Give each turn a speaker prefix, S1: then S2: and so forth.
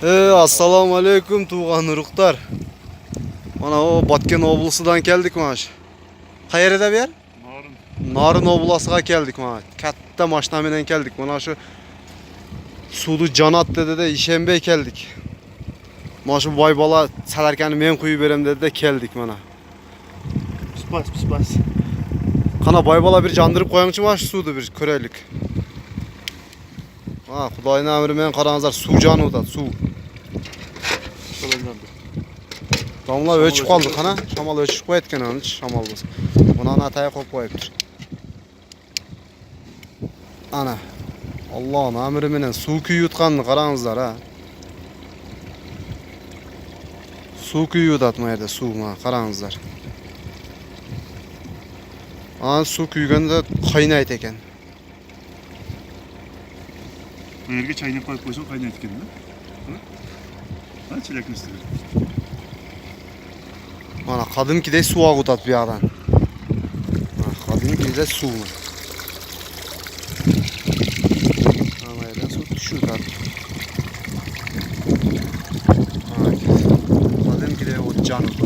S1: Assalamu alaikum tuğan uruklar. Mana o Batken oblusudan geldik maş. Qayerda bir yer? Narın oblasıga geldik ma. Katta maşina menen geldik. Mana şu sudu Canat dedi de işembe geldik. Mana şu bay bala salarken men kuyu berem dedi de geldik mana.
S2: Pis.
S1: Kana bay bala bir jandırıp koyamçı maş sudu bir köreylik. Ha, Xudayın əmri men qaranızlar su canı da su. Damla ölçüp kaldık ana. Şamal ölçüp koyatken onu şamal biz. Buna ataya koyup koyuptur. Ana. Allah'ın əmri menen su küyü yutkanını qaranızlar ha. Su küyü yutatmaya da su ma qaranızlar. Ana su küygende kaynayt eken.
S2: Bu yerge çayını koyup koysan kaynayt eken mi? Ha? Çilek üstüne.
S1: Ana kadınki de su ağutat bir adam. Kadınki de su mu? Ana yerden su düşüyor tabi. Kadınki de o canı.